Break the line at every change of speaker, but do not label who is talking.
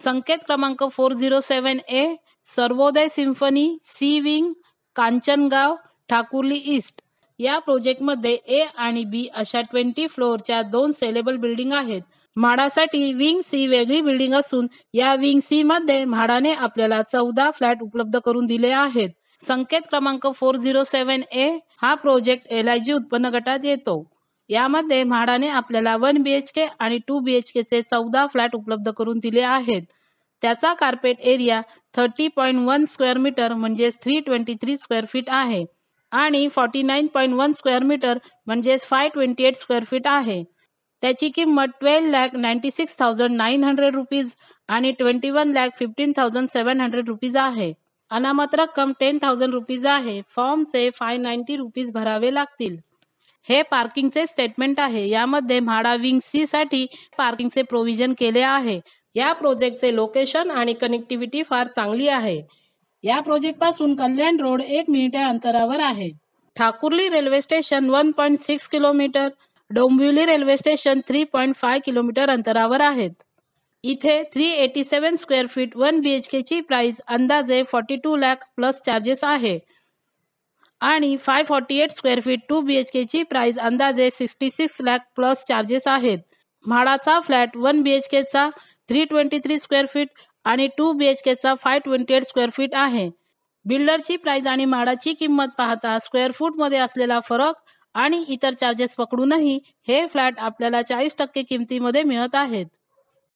संकेत क्रमांक 407A, Sarvodaya Symphony, C wing, Kanchangaon, Thakurli East. या प्रोजेक्टमध्ये ए आणि बी अशा 20 फ्लोअरच्या 2 सेलेबल बिल्डिंग आहेत. म्हाडासाठी विंग सी वेगळी बिल्डिंग असून या विंग सी मध्ये म्हाडाने आपल्याला 14 फ्लॅट उपलब्ध करून दिले आहेत. संकेत क्रमांक 407A हा प्रोजेक्ट LIG उत्पन्न गटात येतो. यामध्ये म्हाडाने आपल्याला 1 BHK आणि 2 BHK चे 14 फ्लॅट उपलब्ध करून दिले आहेत. त्याचा कार्पेट एरिया 30.1 स्क्वेअर मीटर म्हणजे 323 स्क्वेअर फीट आहे आणि 49.1 स्क्वेअर मीटर म्हणजे 528 स्क्वेअर फीट आहे. त्याची किंमत 12,96,900 रुपीज आणि 21,15,700 रुपीज आहे. अनामत रक्कम 10,000 रुपीज आहे. फॉर्मचे 590 रुपीज भरावे लागतील. हे पार्किंगचे स्टेटमेंट आहे. यामध्ये म्हाडा विंग सी साठी पार्किंगचे प्रोव्हिजन केले आहे. या प्रोजेक्टचे लोकेशन आणि कनेक्टिव्हिटी फार चांगली आहे. या प्रोजेक्ट पासून कल्याण रोड 1 मिनिट अंतरावर आहे. Thakurli railway station 1.6 kilometre, Dombivli railway station 3.5 kilometre अंतरावर आहेत. इथे 387 स्क्वेअर फीट 1 BHK ची प्राइस अंदाजे 42 लाख प्लस चार्जेस आहे आणि 548 स्क्वेअर फीट 2 BHK ची प्राइस अंदाजे 66 लाख प्लस चार्जेस आहेत. म्हाडाचा फ्लॅट 1 BHK चा 323 स्क्वेअर फीट आणि 2 BHK चा 528 स्क्वेअर फीट आहे. बिल्डरची प्राइस आणि म्हाडाची किंमत पाहता स्क्वेअर फूट मध्ये असलेला फरक आणि इतर चार्जेस पकडूनही हे फ्लॅट आपल्याला 40% किमतीमध्ये मिळत आहेत.